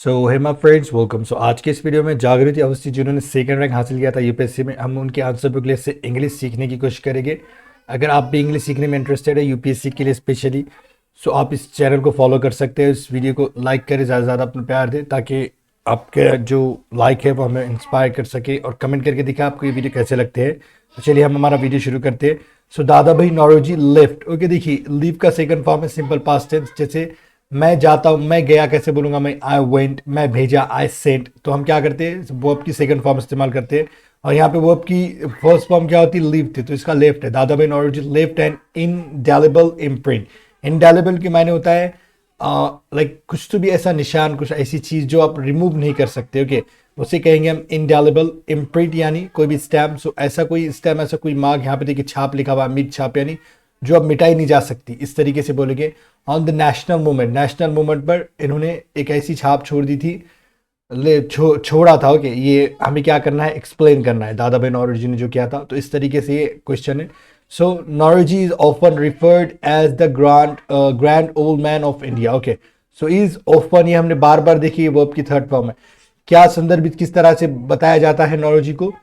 So hey my friends welcome. So आज के इस वीडियो में जागृति अवस्थी जिन्होंने सेकंड रैंक हासिल किया था यूपीएससी में, हम उनके आंसर बुक लिस्ट से इंग्लिश सीखने की कोशिश करेंगे। अगर आप भी इंग्लिश सीखने में इंटरेस्टेड है यूपीएससी के लिए स्पेशली, सो आप इस चैनल को फॉलो कर सकते हैं। इस वीडियो को लाइक करें, ज़्यादा से ज़्यादा अपना प्यार दें ताकि आपके जो लाइक है वो हमें इंस्पायर कर सके, और कमेंट करके दिखाएं आपको ये वीडियो कैसे लगते हैं। तो चलिए हम हमारा वीडियो शुरू करते हैं। सो दादा भाई नौरोजी लेफ्ट। ओके, देखिए लीव का सेकंड फॉर्म है सिंपल पास्ट टेंस। जैसे मैं जाता हूँ, मैं गया कैसे बोलूंगा मैं, आई वेंट। मैं भेजा, आई सेंट। तो हम क्या करते हैं, वर्ब की सेकंड फॉर्म इस्तेमाल करते हैं, और यहाँ पे वर्ब की फर्स्ट फॉर्म क्या होती है, लीव थी, तो इसका लेफ्ट है। Dadabhai Naoroji left and indelible imprint. Indelible के मायने होता है लाइक कुछ तो भी ऐसा निशान, कुछ ऐसी चीज जो आप रिमूव नहीं कर सकते। ओके, उसे कहेंगे हम इनडेलिबल इम्प्रिंट, यानी कोई भी स्टैम्प। सो ऐसा कोई स्टैम्प, ऐसा कोई मार्क, यहाँ पे देखिए छाप लिखा हुआ, मिट छाप, यानी जो अब मिटाई नहीं जा सकती, इस तरीके से बोलेंगे। On the national movement, national movement पर इन्होंने एक ऐसी छाप छोड़ दी थी, छोड़ा था। ओके, ये हमें क्या करना है, एक्सप्लेन करना है दादा भाई नौरोजी ने जो किया था। तो इस तरीके से ये क्वेश्चन है। So Naoroji is often referred as the grand old man of India. Okay, so is often, ये हमने बार बार देखी, वर्ब की थर्ड फॉर्म है। क्या संदर्भित किस तरह से बताया जाता है नौरोजी को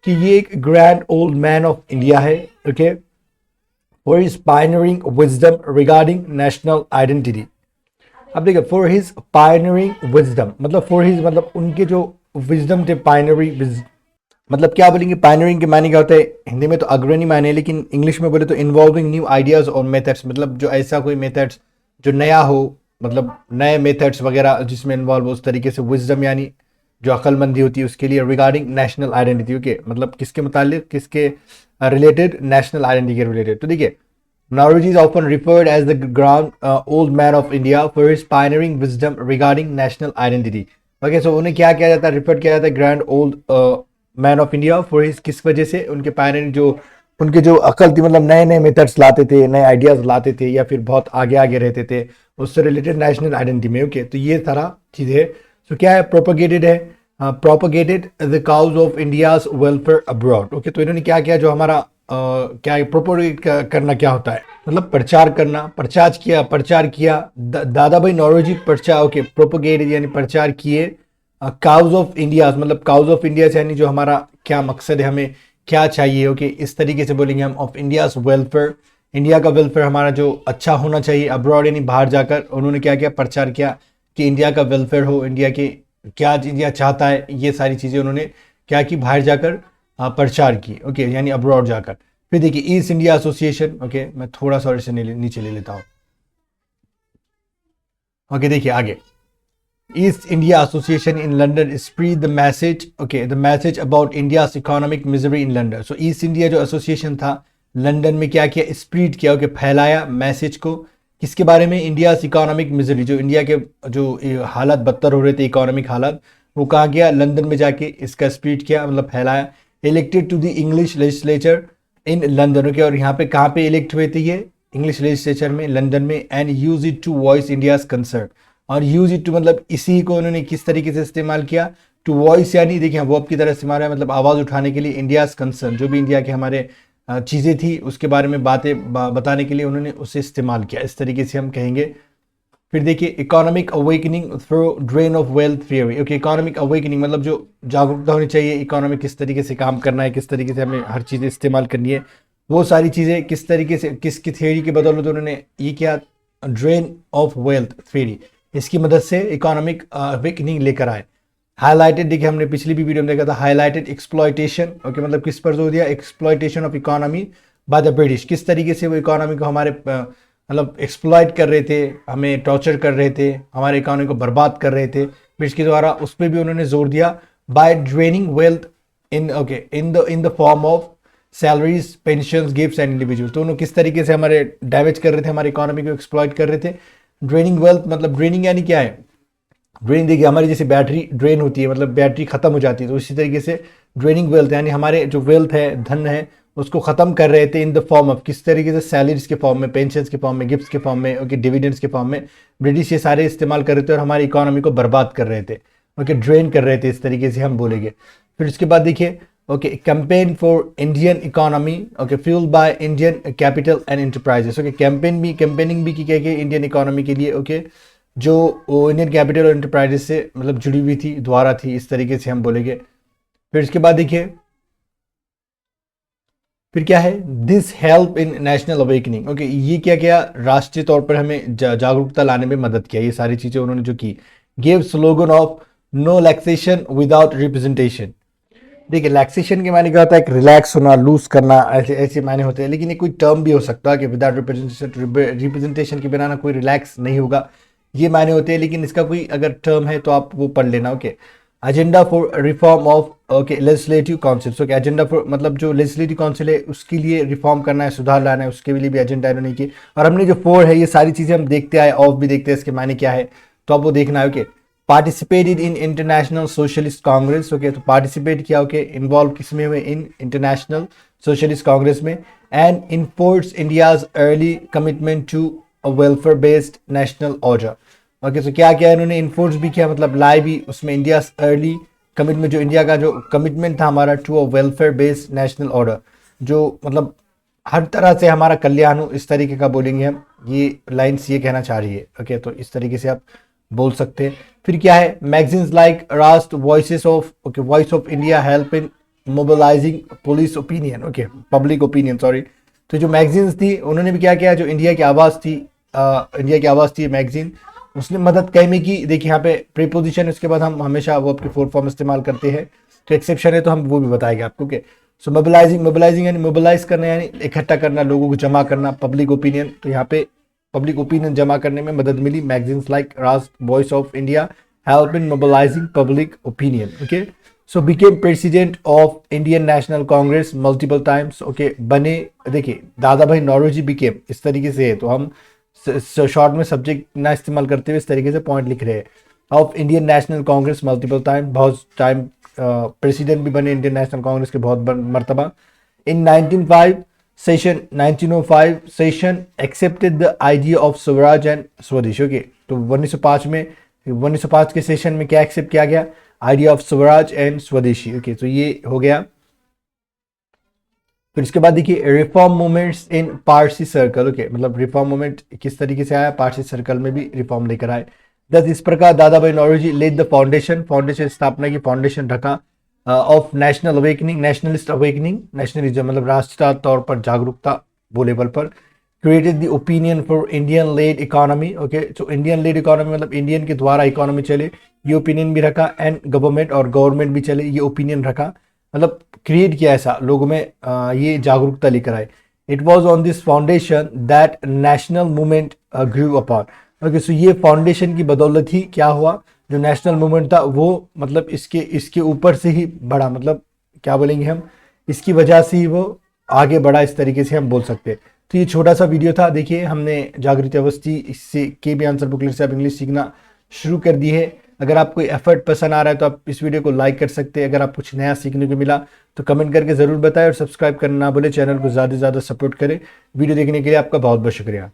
कि ये एक grand old man of India है। Okay, for his pioneering wisdom regarding national identity। अब देखिए for his pioneering wisdom, मतलब for his मतलब उनके जो wisdom थे, pioneering मतलब क्या बोलेंगे, pioneering के मायने क्या होता है, हिंदी में तो अग्रणी मायने है, लेकिन इंग्लिश में बोले तो involving new ideas और methods, मतलब जो ऐसा कोई मेथड्स जो नया हो, मतलब नए मेथड्स वगैरह जिसमें इन्वॉल्व हो, उस तरीके से wisdom यानी जो अक्लमंदी होती है उसके लिए। रिगार्डिंग नेशनल आइडेंटिटी, ओके, मतलब किसके मुतालिक, किसके रिलेटेड, नेशनल आइडेंटिटी के रिलेटेड। तो देखिए Naoroji is often referred as the grand old man of India for his pioneering wisdom regarding national identity. Okay, so उन्हें क्या किया जाता है, रिफर किया जाता है grand old man of India for his, किस वजह से, उनके पायनियरिंग जो उनके जो अकल थी, मतलब नए नए मेथड्स लाते थे, नए आइडियाज लाते थे, या फिर बहुत आगे आगे रहते थे उससे रिलेटेड नेशनल आइडेंटिटी में। ओके, तो ये सारा चीज़ें है। सो क्या है, प्रोपोगेटेड है, propagated the cause of India's welfare abroad. Okay, तो इन्होंने क्या किया, जो हमारा क्या प्रोपोगेट करना क्या होता है, मतलब प्रचार करना, प्रचार किया दादा भाई नौरोजी प्रचार। ओके, प्रोपोगेटेड यानी प्रचार किए काउज ऑफ इंडियाज, मतलब काउज ऑफ इंडिया यानी जो हमारा क्या मकसद है, हमें क्या चाहिए। ओके, इस तरीके से बोलेंगे हम, ऑफ इंडियाज वेलफेयर, इंडिया का वेलफेयर हमारा जो अच्छा होना चाहिए, अब्रॉड यानी बाहर जाकर उन्होंने क्या किया, प्रचार किया कि इंडिया का वेलफेयर हो, इंडिया के क्या इंडिया चाहता है, ये सारी चीज़ें उन्होंने क्या की, बाहर जाकर प्रचार की। ओके, यानी अब्रॉड जाकर। फिर देखिए ईस्ट इंडिया एसोसिएशन। ओके, मैं थोड़ा सा इसे नीचे ले लेता हूँ। ओके, देखिए आगे, east India association in London spread the message. Okay, the message about India's economic misery in London. So east India जो एसोसिएशन था लंदन में, क्या किया, स्प्रेड किया। ओके, फैलाया मैसेज को, किसके बारे में, इंडिया इकोनॉमिक मिजरी, जो इंडिया के जो हालात बदतर हो रहे थे, इकोनॉमिक हालात, वो कहाँ गया, लंदन में जाके इसका स्प्रेड किया, मतलब फैलाया। Elected to the English legislature in London. Okay, और यहाँ पे कहाँ पे इलेक्ट हुए थे ये, इंग्लिश लेजिस्लेचर में, लंदन में। And use it to voice India's concern, और यूज इट टू मतलब इसी को उन्होंने किस तरीके से इस्तेमाल किया, टू वॉइस यानी देखिए वर्ब की तरह इस्तेमाल है, मतलब आवाज़ उठाने के लिए, इंडियाज कंसर्न, जो भी इंडिया के हमारे चीज़ें थी उसके बारे में बातें बताने के लिए उन्होंने उसे इस्तेमाल किया, इस तरीके से हम कहेंगे। फिर देखिए economic awakening through drain of wealth theory. Okay, economic awakening मतलब जो जागरूकता होनी चाहिए, इकोनॉमिक किस तरीके से काम करना है, किस तरीके से हमें हर चीज़ें इस्तेमाल करनी है, वो सारी चीज़ें किस तरीके से, किसकी थ्योरी की बदौलत उन्होंने ये किया, ड्रेन ऑफ वेल्थ थ्योरी, इसकी मदद से इकोनॉमिक अवेकनिंग लेकर आए। हाईलाइटेड, देखिए हमने पिछली भी वीडियो में देखा था, हाईलाइटेड एक्सप्लॉयटेशन। ओके, मतलब किस पर जोर दिया, exploitation of economy by the British, किस तरीके से वो इकोनॉमी को हमारे मतलब एक्सप्लॉयट कर रहे थे, हमें टॉर्चर कर रहे थे, हमारे इकोनॉमी को बर्बाद कर रहे थे ब्रिटिश के द्वारा, उस पर भी उन्होंने जोर दिया। By draining wealth in, okay, in the form of salaries, pension, gifts and individual. तो उन्होंने किस तरीके से हमारे डैमेज कर रहे थे, हमारी इकोनॉमी को एक्सप्लॉयट कर रहे थे। ड्रेनिंग वेल्थ मतलब ड्रेनिंग यानी क्या है, ड्रेन देखिए हमारी जैसे बैटरी ड्रेन होती है, मतलब बैटरी खत्म हो जाती है, तो इसी तरीके से ड्रेनिंग वेल्थ यानी हमारे जो वेल्थ है, धन है, उसको खत्म कर रहे थे। इन द फॉर्म ऑफ, किस तरीके से, सैलरीज के फॉर्म में, पेंशन के फॉर्म में, गिफ्ट्स के फॉर्म में, ओके, डिविडेंड्स के फॉर्म में ब्रिटिश ये सारे इस्तेमाल कर रहे थे और हमारी इकोनॉमी को बर्बाद कर रहे थे। ओके, ड्रेन कर रहे थे, इस तरीके से हम बोलेंगे। फिर उसके बाद देखिए, okay, campaign for Indian economy, okay, fuelled by Indian capital and enterprises. Okay, campaigning भी की गई इंडियन इकोनॉमी के लिए। ओके, जो वो इंडियन कैपिटल और एंटरप्राइजेस से मतलब जुड़ी हुई थी, द्वारा थी, इस तरीके से हम बोलेंगे। फिर इसके बाद देखिए फिर क्या है, this help in national awakening. Okay, ये क्या क्या राष्ट्रीय तौर पर हमें जागरूकता लाने में मदद किया, ये सारी चीजें उन्होंने जो की। Give slogan of no taxation without representation. देखिए लैक्सेशन के माने क्या होता है, एक रिलैक्स होना, लूज करना, ऐसे ऐसे माने होते हैं, लेकिन ये कोई टर्म भी हो सकता है कि विदाउट रिप्रेजेंटेशन के बिना ना कोई रिलैक्स नहीं होगा, ये माने होते हैं। लेकिन इसका कोई अगर टर्म है तो आप वो पढ़ लेना। Okay, agenda for reform of okay legislative council. Okay, agenda for मतलब जो लेजिस्लेटिव काउंसिल है उसके लिए रिफॉर्म करना है, सुधार लाना है, उसके लिए भी एजेंडा इन्होंने की। और हमने जो 4 है ये सारी चीजें हम देखते आए, ऑफ भी देखते हैं, इसके माने क्या है तो आप वो देखना है। Okay, participated in international socialist congress. Okay, तो पार्टिसिपेट किया, ओके, इन्वॉल्व किस में हुए, इन इंटरनेशनल सोशलिस्ट कांग्रेस में। And enforce India's early commitment to a welfare based national order. Okay, तो क्या क्या इन्होंने इन्फोर्स भी किया, मतलब लाए भी उसमें इंडिया अर्ली कमिटमेंट, जो इंडिया का जो कमिटमेंट था हमारा to a welfare based national order, जो मतलब हर तरह से हमारा कल्याण हो, इस तरीके का बोलेंगे हम। ये लाइन्स ये कहना चाह रही है। ओके, तो इस तरीके से आप बोल सकते हैं। फिर क्या है, magazines like Rust, voices of okay, voice of India help in mobilising police opinion. Okay, public opinion sorry. तो जो मैगजीन्स थी उन्होंने भी क्या किया, जो इंडिया की आवाज़ थी, इंडिया की आवाज़ थी मैगजीन, उसने मदद कई में की। देखिए यहाँ पे प्रीपोजिशन, उसके बाद हम हमेशा वो आपके फोर फॉर्म इस्तेमाल करते हैं, तो एक्सेप्शन है तो हम वो भी बताएंगे आपको। ओके, सो मोबिलाइजिंग, मोबिलाइजिंग यानी मोबिलाइज करना, यानी इकट्ठा करना, लोगों को जमा करना, पब्लिक ओपिनियन, तो यहाँ पे पब्लिक ओपिनियन जमा करने में मदद मिली। मैगजीन्स लाइक रास्ट, voice of India help in mobilising public opinion. Okay, so became president of Indian National Congress multiple times. Okay, बने, देखिए दादा भाई नौरोजी बिकेम, इस तरीके से है तो हम शॉर्ट में सब्जेक्ट ना इस्तेमाल करते हुए इस तरीके से पॉइंट लिख रहे हैं। Of Indian National Congress multiple time, बहुत टाइम प्रेसिडेंट भी बने इंडियन नेशनल कांग्रेस के बहुत मरतबा। इन 1905 session, 1905 session accepted the idea of Swaraj and स्वदेश। ओके, तो 1905 में, 1905 के सेशन में क्या एक्सेप्ट किया गया, आइडिया ऑफ स्वराज एंड स्वदेशी। ओके, तो ये हो गया। फिर इसके बाद देखिए रिफॉर्म मूवमेंट्स इन पारसी सर्कल। ओके, मतलब रिफॉर्म मूवमेंट किस तरीके से आया, पारसी सर्कल में भी रिफॉर्म लेकर आए। दस इस प्रकार Dadabhai Naoroji laid the foundation, foundation स्थापना की, फाउंडेशन रखा of national awakening, nationalist awakening, nationalism मतलब राष्ट्रीय तौर पर जागरूकता वो लेवल पर। Created the opinion for Indian led economy. Okay, तो इंडियन लेड इकोनॉमी मतलब इंडियन के द्वारा इकोनॉमी चले, ये ओपिनियन भी रखा। एंड गवर्नमेंट, और गवर्नमेंट भी चले, ये ओपिनियन रखा, मतलब क्रिएट किया ऐसा लोगों में, ये जागरूकता लेकर आए। It was on this foundation that national movement grew upon. Okay, so ये फाउंडेशन की बदौलत ही क्या हुआ, जो नेशनल मूवमेंट था वो मतलब इसके ऊपर से ही बढ़ा, मतलब क्या बोलेंगे हम, इसकी वजह से ही वो आगे बढ़ा, इस तरीके से हम बोल सकते हैं। तो ये छोटा सा वीडियो था। देखिए हमने जागृति अवस्थी इससे के भी आंसर बुकलेट से आप इंग्लिश सीखना शुरू कर दी है। अगर आपको एफर्ट पसंद आ रहा है तो आप इस वीडियो को लाइक कर सकते हैं। अगर आप कुछ नया सीखने को मिला तो कमेंट करके ज़रूर बताएं, और सब्सक्राइब करना ना भूलें, चैनल को ज़्यादा से ज़्यादा सपोर्ट करें। वीडियो देखने के लिए आपका बहुत बहुत शुक्रिया।